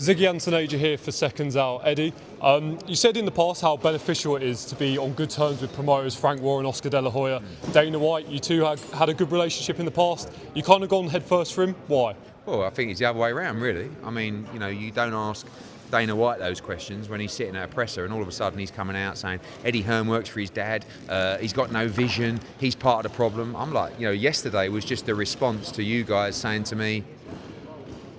Ziggy Antonaja here for Seconds Out. Eddie, you said in the past how beneficial it is to be on good terms with promoters Frank Warren, Oscar De La Hoya, Dana White. You two had a good relationship in the past. You kind of gone head first for him. Why? Well, I think it's the other way around, really. I mean, you don't ask Dana White those questions when he's sitting at a presser and all of a sudden he's coming out saying Eddie Hearn works for his dad, he's got no vision, he's part of the problem. I'm like, yesterday was just a response to you guys saying to me,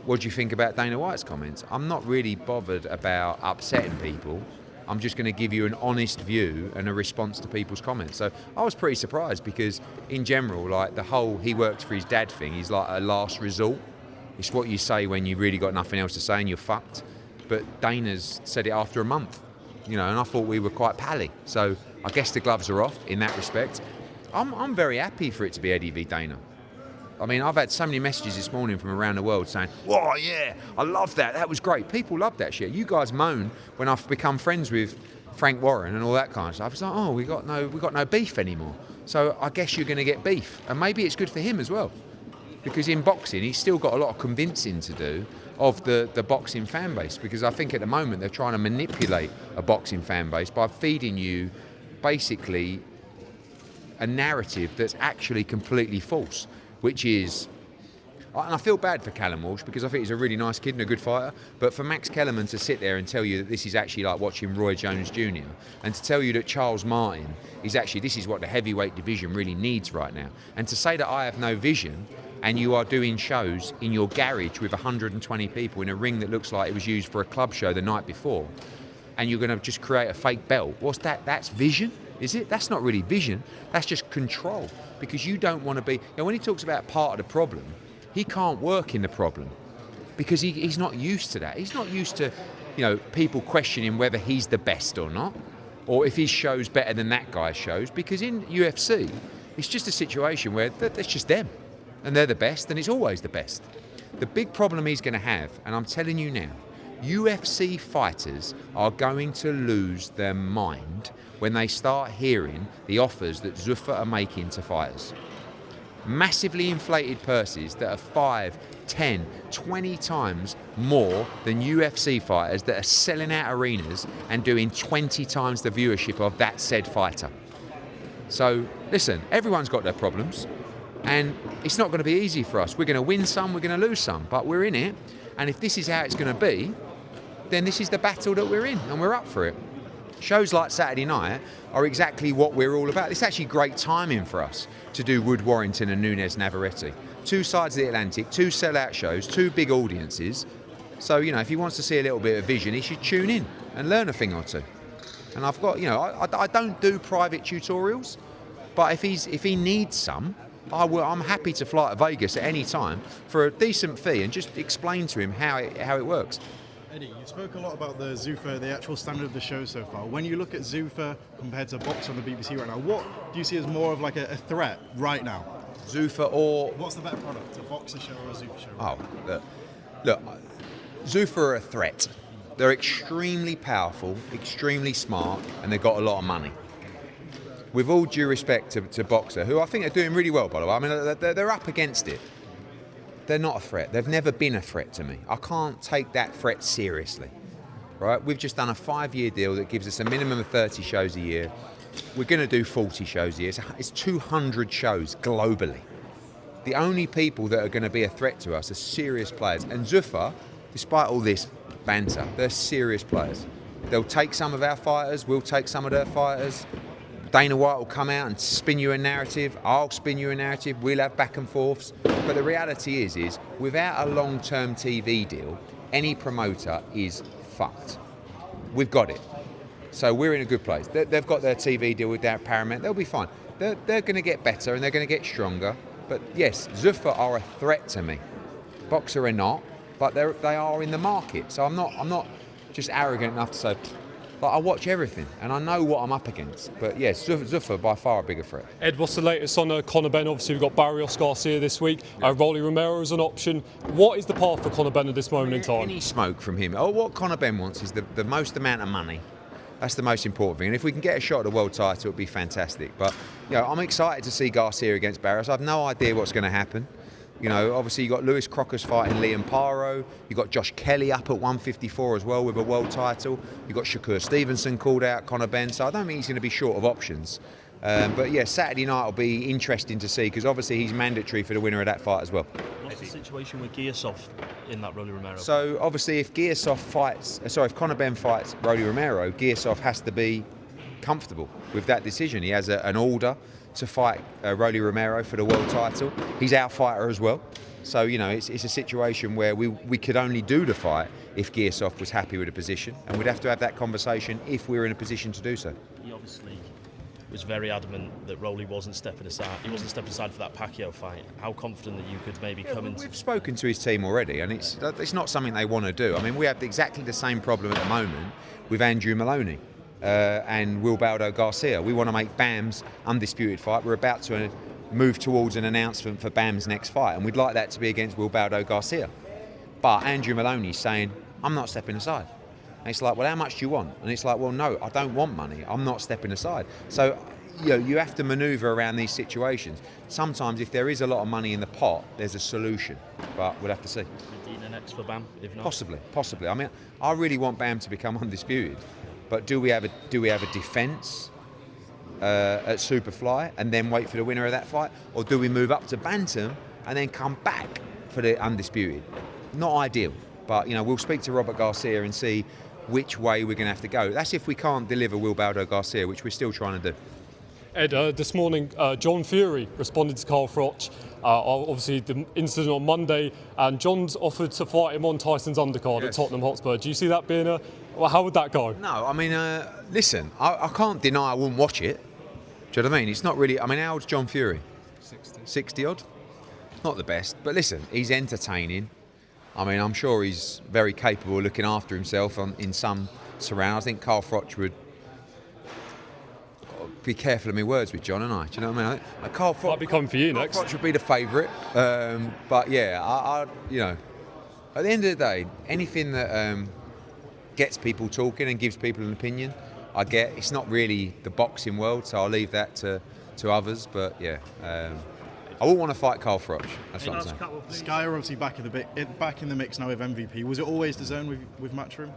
what do you think about Dana White's comments? I'm not really bothered about upsetting people. I'm just going to give you an honest view and a response to people's comments. So I was pretty surprised because in general, like the whole he works for his dad thing is like a last resort. It's what you say when you've really got nothing else to say and you're fucked. But Dana's said it after a month, and I thought we were quite pally. So I guess the gloves are off in that respect. I'm very happy for it to be Eddie v Dana. I mean, I've had so many messages this morning from around the world saying, "Oh yeah, I love that. That was great." People love that shit. You guys moan when I've become friends with Frank Warren and all that kind of stuff. It's like, oh, we got no beef anymore. So I guess you're going to get beef, and maybe it's good for him as well, because in boxing he's still got a lot of convincing to do of the boxing fan base. Because I think at the moment they're trying to manipulate a boxing fan base by feeding you basically a narrative that's actually completely false. Which is, and I feel bad for Callum Walsh because I think he's a really nice kid and a good fighter, but for Max Kellerman to sit there and tell you that this is actually like watching Roy Jones Jr. and to tell you that Charles Martin is actually, this is what the heavyweight division really needs right now, and to say that I have no vision and you are doing shows in your garage with 120 people in a ring that looks like it was used for a club show the night before, and you're going to just create a fake belt, what's that? That's vision? Is it? That's not really vision, that's just control. Because you don't want to be, when he talks about part of the problem, he can't work in the problem because he's not used to that. He's not used to, people questioning whether he's the best or not, or if his show's better than that guy's shows, because in UFC, it's just a situation where it's just them, and they're the best, and it's always the best. The big problem he's going to have, and I'm telling you now, UFC fighters are going to lose their mind when they start hearing the offers that Zuffa are making to fighters. Massively inflated purses that are 5, 10, 20 times more than UFC fighters that are selling out arenas and doing 20 times the viewership of that said fighter. So listen, everyone's got their problems and it's not going to be easy for us. We're going to win some, we're going to lose some, but we're in it. And if this is how it's going to be, then this is the battle that we're in and we're up for it. Shows like Saturday night are exactly what we're all about. It's actually great timing for us to do Wood Warrington and Nunes Navarrete. Two sides of the Atlantic, two sellout shows, two big audiences. So, if he wants to see a little bit of vision, he should tune in and learn a thing or two. And I've got, I don't do private tutorials, but if he needs some, I'm happy to fly to Vegas at any time for a decent fee and just explain to him how it works. Eddie, you spoke a lot about the Zuffa, the actual standard of the show so far. When you look at Zuffa compared to Box on the BBC right now, what do you see as more of like a threat right now? Zuffa or... What's the better product, a Boxer show or a Zuffa show? Oh, look, Zuffa are a threat. They're extremely powerful, extremely smart, and they've got a lot of money. With all due respect to Boxer, who I think are doing really well, by the way. I mean, they're up against it. They're not a threat. They've never been a threat to me. I can't take that threat seriously, right? We've just done a 5-year deal that gives us a minimum of 30 shows a year. We're going to do 40 shows a year. It's 200 shows globally. The only people that are going to be a threat to us are serious players. And Zuffa, despite all this banter, they're serious players. They'll take some of our fighters. We'll take some of their fighters. Dana White will come out and spin you a narrative. I'll spin you a narrative. We'll have back and forths. But the reality is without a long-term TV deal, any promoter is fucked. We've got it. So we're in a good place. They've got their TV deal with Paramount. They'll be fine. They're going to get better and they're going to get stronger. But yes, Zuffa are a threat to me. Boxer are not, but they are in the market. So I'm not just arrogant enough to say, like, I watch everything and I know what I'm up against. But yes, Zuffa by far a bigger threat. Ed, what's the latest on Conor Benn? Obviously, we've got Barrios Garcia this week. Rolly Romero is an option. What is the path for Conor Benn at this moment in time? Any smoke from him. What Conor Benn wants is the most amount of money. That's the most important thing. And if we can get a shot at the world title, it would be fantastic. But I'm excited to see Garcia against Barrios. I have no idea what's going to happen. You know, obviously you got Lewis Crocker's fighting Liam Paro. You got Josh Kelly up at 154 as well with a world title. You got Shakur Stevenson called out, Conor Benn. So I don't think he's going to be short of options. But yeah, Saturday night will be interesting to see because obviously he's mandatory for the winner of that fight as well. What's the situation with Gearsov in that Rolly Romero? So obviously if if Conor Benn fights Rolly Romero, Gearsov has to be comfortable with that decision. He has an order to fight Rolly Romero for the world title. He's our fighter as well. So, you know, it's a situation where we could only do the fight if Gearsov was happy with the position, and we'd have to have that conversation if we were in a position to do so. He obviously was very adamant that Rolly wasn't stepping aside. He wasn't stepping aside for that Pacquiao fight. How confident that you could maybe come into... We've spoken to his team already, and it's not something they want to do. I mean, we have exactly the same problem at the moment with Andrew Maloney. And Wilbaldo Garcia. We want to make Bam's undisputed fight. We're about to move towards an announcement for Bam's next fight, and we'd like that to be against Wilbaldo Garcia. But Andrew Maloney's saying, I'm not stepping aside. And it's like, well, how much do you want? And it's like, well, no, I don't want money. I'm not stepping aside. So, you know, you have to manoeuvre around these situations. Sometimes, if there is a lot of money in the pot, there's a solution. But we'll have to see. Medina next for Bam, if not? Possibly. I mean, I really want Bam to become undisputed. But do we have a defence at Superfly and then wait for the winner of that fight, or do we move up to Bantam and then come back for the undisputed? Not ideal, but you know we'll speak to Robert Garcia and see which way we're going to have to go. That's if we can't deliver Wilbaldo Garcia, which we're still trying to do. Ed, this morning, John Fury responded to Carl Froch, obviously the incident on Monday, and John's offered to fight him on Tyson's undercard at Tottenham Hotspur. Do you see that being well, how would that go? No, I mean, listen, I can't deny I wouldn't watch it. Do you know what I mean? It's not really, I mean, how old's John Fury? 60 odd? Not the best, but listen, he's entertaining. I mean, I'm sure he's very capable of looking after himself in some surround. I think Carl Froch would be careful of my words with John and I. Do you know what I mean? Carl Froch might be coming for you next. Froch would be the favourite, but yeah, I you know, at the end of the day, anything that gets people talking and gives people an opinion, I get. It's not really the boxing world, so I'll leave that to others. But yeah, I wouldn't want to fight Carl Froch. That's what I'm saying. Sky are obviously back in the mix now with MVP. Was it always the zone with Matchroom?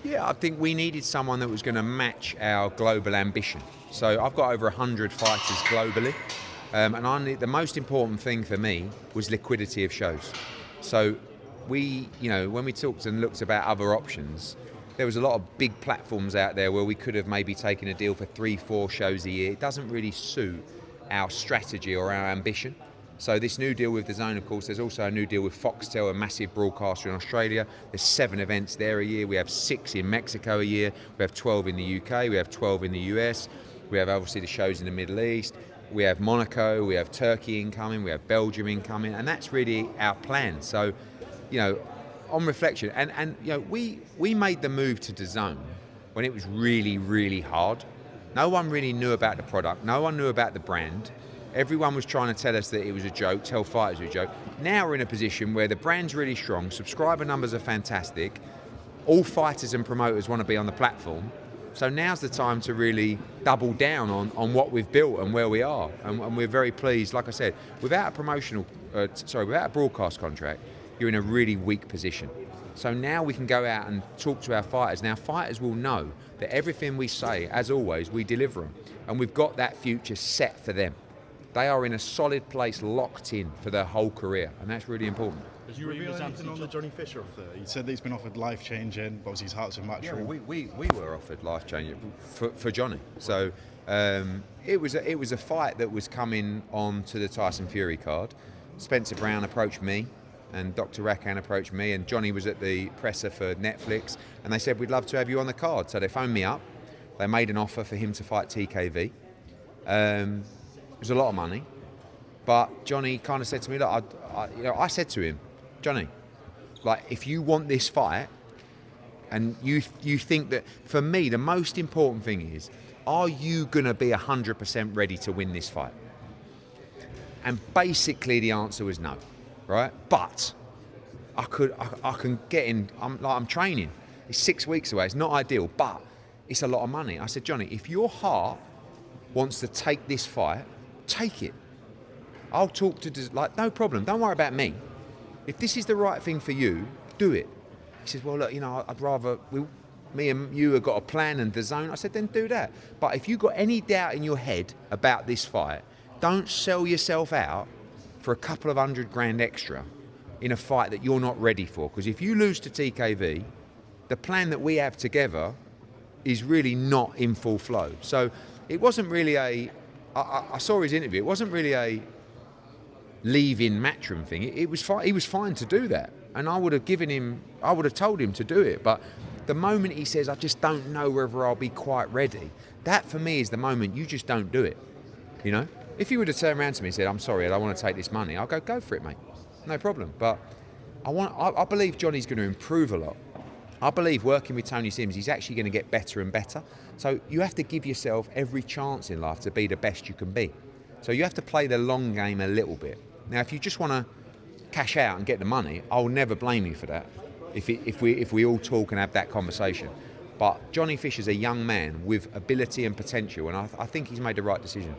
Yeah, I think we needed someone that was going to match our global ambition. So I've got over 100 fighters globally, and the most important thing for me was liquidity of shows. So we, you know, when we talked and looked about other options, there was a lot of big platforms out there where we could have maybe taken a deal for 3-4 shows a year. It doesn't really suit our strategy or our ambition. So this new deal with DAZN, of course, there's also a new deal with Foxtel, a massive broadcaster in Australia. There's 7 events there a year. We have 6 in Mexico a year. We have 12 in the UK. We have 12 in the US. We have obviously the shows in the Middle East. We have Monaco. We have Turkey incoming. We have Belgium incoming. And that's really our plan. So, you know, on reflection, and you know, we made the move to DAZN when it was really, really hard. No one really knew about the product. No one knew about the brand. Everyone was trying to tell us that it was a joke, tell fighters it was a joke. Now we're in a position where the brand's really strong, subscriber numbers are fantastic, all fighters and promoters want to be on the platform. So now's the time to really double down on what we've built and where we are. And we're very pleased, like I said, without a broadcast contract, you're in a really weak position. So now we can go out and talk to our fighters. Now fighters will know that everything we say, as always, we deliver them. And we've got that future set for them. They are in a solid place, locked in for their whole career, and that's really important. Did you reveal anything on the Johnny Fisher offer? He said that he's been offered life-changing, obviously his heart's in Matchroom. Yeah, well, we were offered life-changing for Johnny. So it was a fight that was coming on to the Tyson Fury card. Spencer Brown approached me, and Dr. Rakan approached me, and Johnny was at the presser for Netflix, and they said, we'd love to have you on the card. So they phoned me up. They made an offer for him to fight TKV. It was a lot of money, but Johnny kind of said to me, look, I said to him, Johnny, like, if you want this fight, and you think that, for me, the most important thing is, are you going to be 100% ready to win this fight? And basically the answer was no, right? But I can get in, I'm training. It's 6 weeks away, it's not ideal, but it's a lot of money. I said, Johnny, if your heart wants to take this fight, take it. I'll talk to, like, no problem, don't worry about me. If this is the right thing for you, do it. He says, well, look, you know, I'd rather, me and you have got a plan and the zone. I said, then do that. But if you've got any doubt in your head about this fight, don't sell yourself out for a couple of $100,000 extra in a fight that you're not ready for. Because if you lose to TKV, the plan that we have together is really not in full flow. So it wasn't really I saw his interview, it wasn't really a leaving Matchroom thing. It was fine. He was fine to do that. And I would have told him to do it. But the moment he says, I just don't know whether I'll be quite ready, that for me is the moment you just don't do it. You know? If you were to turn around to me and said, I'm sorry, I don't want to take this money, I'll go for it, mate. No problem. But I believe Johnny's going to improve a lot. I believe working with Tony Sims, he's actually going to get better and better. So you have to give yourself every chance in life to be the best you can be. So you have to play the long game a little bit. Now, if you just want to cash out and get the money, I'll never blame you for that. If we all talk and have that conversation. But Johnny Fisher's a young man with ability and potential, and I think he's made the right decision.